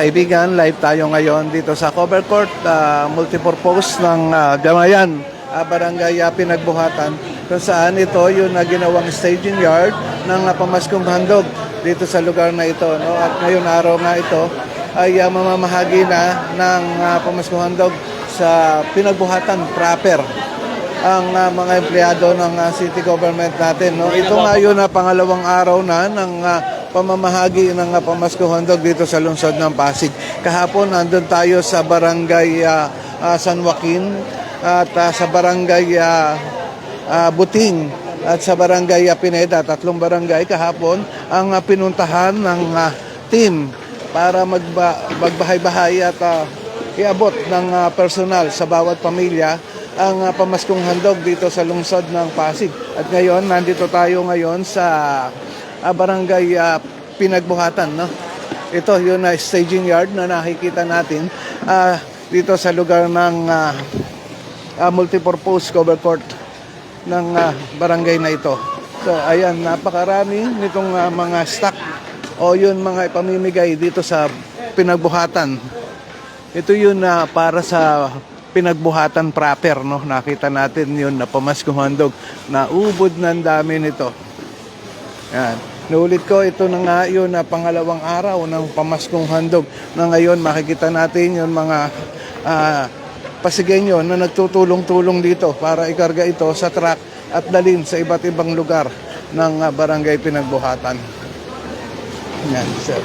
Kaibigan, live tayo ngayon dito sa cover court, multipurpose ng Gamayan, Barangay Pinagbuhatan, kung saan ito yung ginawang staging yard ng pamaskong handog dito sa lugar na ito. No? At ngayon araw nga ito ay mamamahagi na ng pamaskong handog sa Pinagbuhatan proper ang mga empleyado ng city government natin. No? Ito nga yun na pangalawang araw na ng pamamahagi ng pamaskong handog dito sa lungsod ng Pasig. Kahapon nandun tayo sa barangay San Joaquin at sa barangay Buting at sa barangay Pineda, tatlong barangay kahapon ang pinuntahan ng team para magbahay-bahay at iabot ng personal sa bawat pamilya ang pamaskong handog dito sa lungsod ng Pasig. At ngayon, nandito tayo ngayon sa barangay Pinagbuhatan. No? Ito yung staging yard na nakikita natin dito sa lugar ng multipurpose cover court ng barangay na ito. So ayan, napakarami nitong mga stock o yun mga ipamimigay dito sa Pinagbuhatan. Ito yun para sa Pinagbuhatan proper, no? Nakita natin yun na pamaskong handog na ubod ng dami nito. Yan. Naulit ko, ito na nga yun na pangalawang araw ng pamaskong handog na ngayon makikita natin yung mga Pasigenyo na nagtutulong-tulong dito para ikarga ito sa truck at dalhin sa iba't ibang lugar ng barangay Pinagbuhatan. Yan, sir.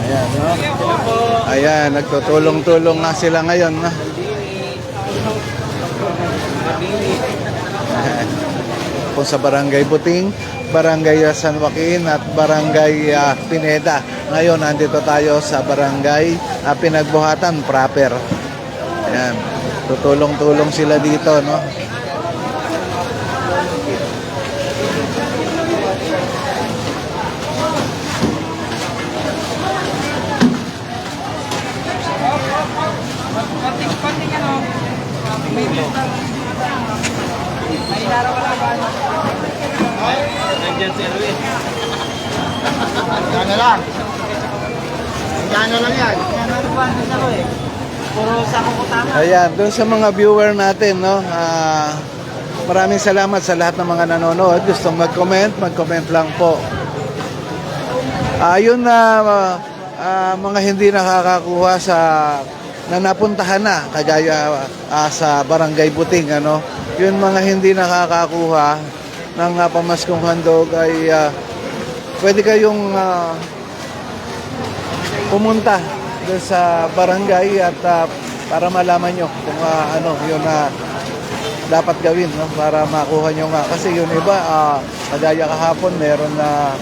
Ayan, no? Ayan, nagtutulong-tulong nga sila ngayon. No? Kung sa barangay Buting, barangay San Joaquin at barangay Pineda. Ngayon, nandito tayo sa barangay Pinagbuhatan proper. Ayan, tutulong-tulong sila dito, no? Nandiyan si Erwin. Gano'n lang. Gano'n lang yan. Puro sa kukutama. Ayan, doon sa mga viewer natin, no? Maraming salamat sa lahat ng mga nanonood. Gustong mag-comment lang po. Ayun na mga hindi nakakakuha sa na napuntahan na kagaya sa barangay Buting, ano? Yun mga hindi nakakakuha ng pamaskong handog ay pwede kayong pumunta doon sa barangay at para malaman nyo kung ano yun dapat gawin, no? Para makuha nyo nga kasi yun iba kagaya kahapon meron na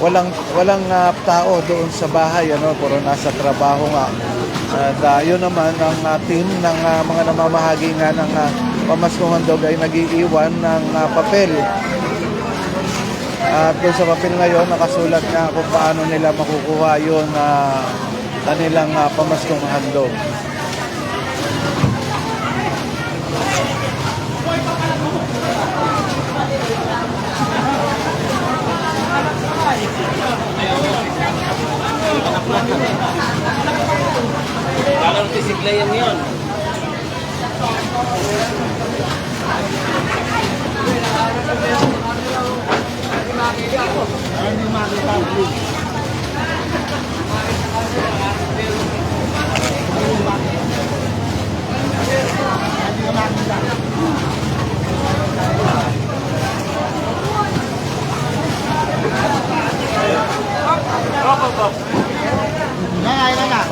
walang tao doon sa bahay, ano, puro nasa trabaho nga. At yun naman ang team ng mga namamahagi nga ng pamaskong handog ay nag-iiwan ng papel. At doon sa papel ngayon nakasulat na kung paano nila makukuha yun kanilang pamaskong handog. Parang tisiglayan yun. Ilan na.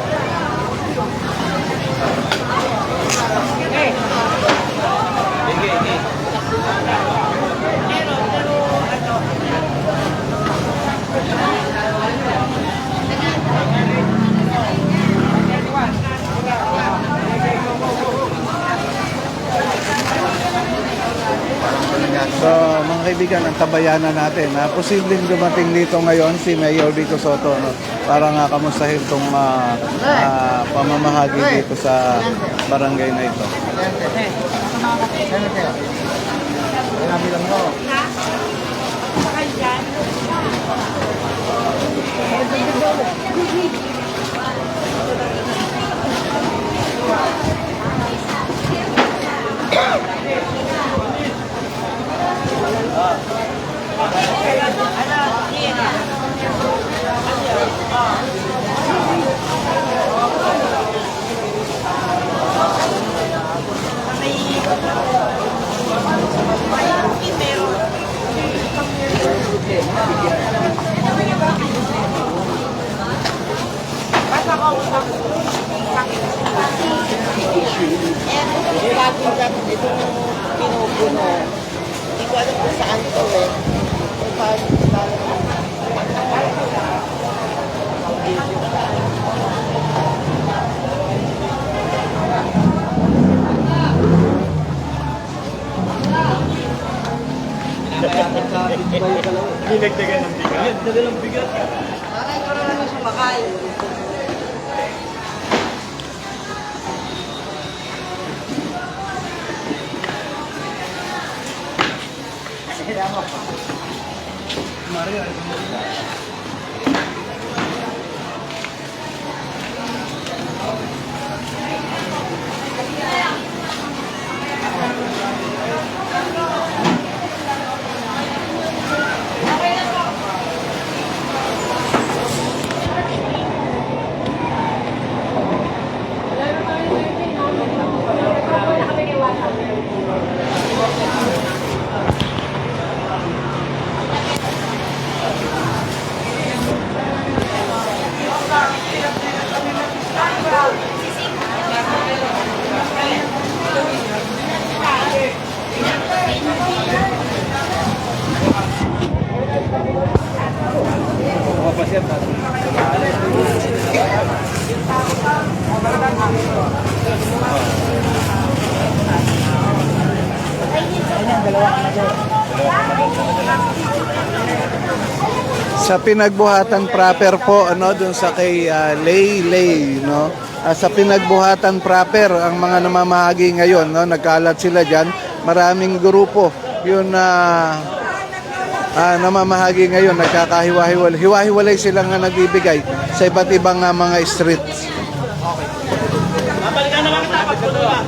So mga kaibigan, ang tabayanan natin posibleng dumating dito ngayon si Mayor Vico Soto, no? Para nga kamustahin itong pamamahagi dito sa barangay na ito. Sinabi lang mo. Itong pinupuno, hindi ko alam kung saan ito eh. Kung paano Dinagdagan ng bigat. Dinagdagan ng bigat. Parang ito naman sumakay. Sa pinagbuhatan proper po, ano, dun sa kay Lay, no? Sa pinagbuhatan proper, ang mga namamahagi ngayon, no, nagkalat sila diyan, maraming grupo yun na namamahagi ngayon, nagkakahiwa-hiwalay. Hiwa-hiwalay silang nagbibigay sa iba't ibang mga streets. Babalikan na lang kita pagpuno ba?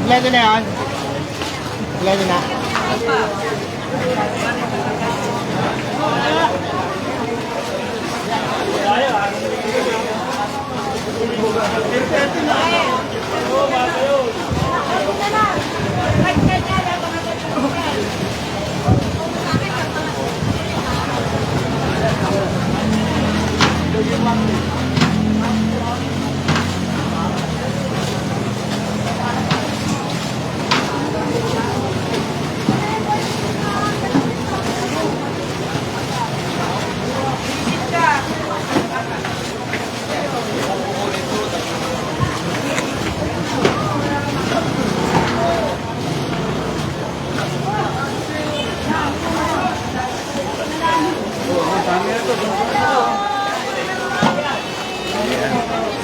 Kompleto na yan. Kompleto na.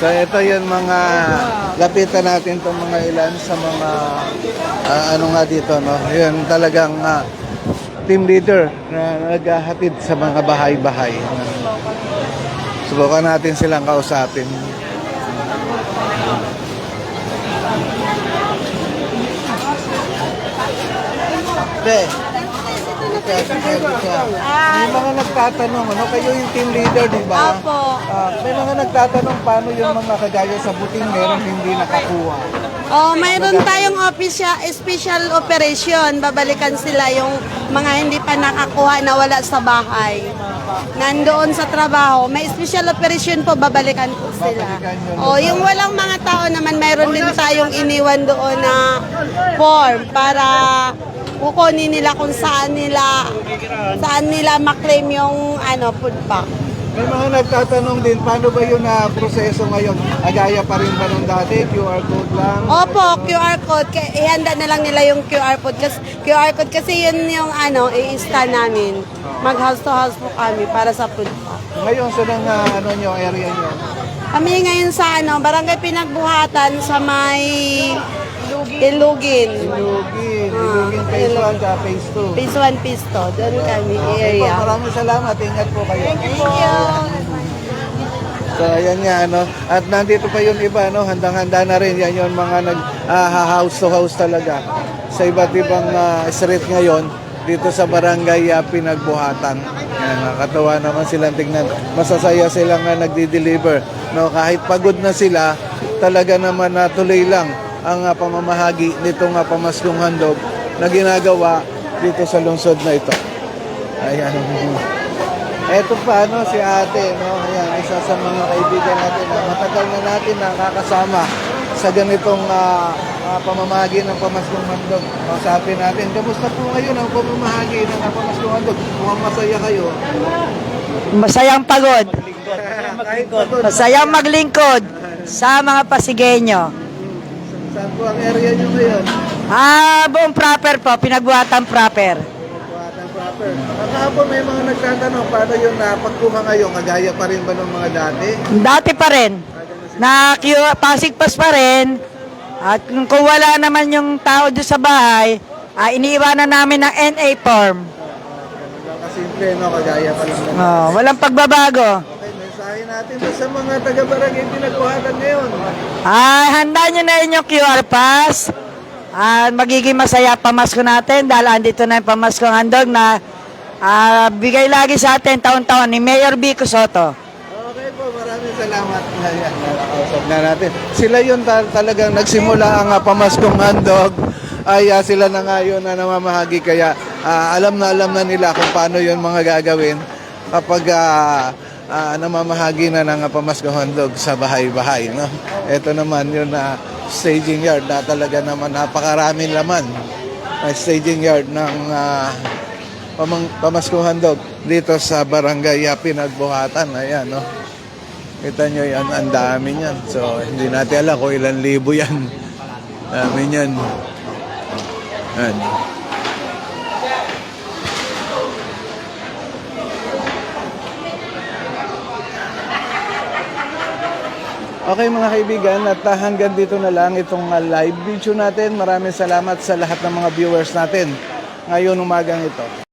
So ito yung mga lapitan natin itong mga ilan sa mga ano nga dito, no? Yun talagang team leader na naghahatid sa mga bahay-bahay. Subukan natin silang kausapin. May mga nagtatanong, ano, kayo yung team leader, di ba? Opo. May mga nagtatanong paano yung mga kagaya sa buting meron hindi nakakuha. Oh, mayroon tayong special operation. Babalikan sila yung mga hindi pa nakakuha na wala sa bahay. Nandoon sa trabaho, may special operation po, babalikan po sila. Oh, yung walang mga tao naman, mayroon din tayong iniwan doon na form para kukunin nila kung saan nila maklaim yung food pack. May mga nagtatanong din, paano ba yun na proseso ngayon? Agaya pa rin ba nung dati? QR code lang? Opo, QR code. Ihanda na lang nila yung QR code. Kasi yun yung i-scan namin. Mag-house to house po kami para sa food pack. Ngayon, sa nang nyo, area nyo? Kami ngayon sa Barangay Pinagbuhatan sa may Ilugin. Ilugin. Ilugin phase 1 at phase 2. Phase 1, phase 2. Doon kami Okay po, area. maraming salamat. Ingat po kayo. Thank you. So, ayan nga, ano. At nandito pa yung iba, no? Handang-handa na rin. Yan yung mga house to house talaga. Sa iba't ibang street ngayon, dito sa barangay Pinagbuhatan. Yan, nakakatawa naman silang tignan. Masasaya silang nagdi-deliver. No? Kahit pagod na sila, talaga naman tuloy lang ang pamamahagi nitong pamaskong handog na ginagawa dito sa lungsod na ito. Ayan. Eto pa, no, si ate, no? Ayan, isa sa mga kaibigan natin na matagal na natin nakakasama sa ganitong pamamahagi ng pamaskong handog. Kausapin natin, kamusta po ngayon ang pamamahagi ng pamaskong handog? Mukhang masaya kayo. Masayang pagod. Kahit pagod. Masayang maglingkod sa mga Pasigueño. Saan po ang area nyo ngayon? Buong proper po, Pinagbuhatan proper. Pinagbuhatan proper. Kahapon may mga nagtatanong, paano yung pagkuha ngayon? Kagaya pa rin ba ng mga dati? Dati pa rin. Pasigpas pa rin. At kung wala naman yung tao doon sa bahay, iniiwanan namin ng NA form. Ganun lang kasimple, no? Kagaya pa lang ng Walang pagbabago. Okay, mensahe natin doon sa mga taga-barangay Pinagbuhatan ngayon. Handa nyo na inyong QR pass. Magiging masaya pamasko natin dahil andito na yung pamaskong handog na bigay lagi sa atin taon-taon ni Mayor Vico Soto. Okay po, maraming salamat. Ayan, nakakausap na natin. Sila yun talagang nagsimula ang pamaskong handog. Ay sila na nga yun na namamahagi. Kaya alam na nila kung paano yun mga gagawin kapag namamahagi na ng pamaskong handog sa bahay-bahay. No? Ito naman yun na staging yard na talaga naman napakaraming laman. Staging yard ng pamaskong handog dito sa barangay Pinagbuhatan. Ayan, no? Kita nyo yan, ang dami yan. So, hindi natin alam kung ilan libo yan. Dami yan. Ayan. Okay mga kaibigan, at hanggang dito na lang itong live video natin. Maraming salamat sa lahat ng mga viewers natin ngayong umagang ito.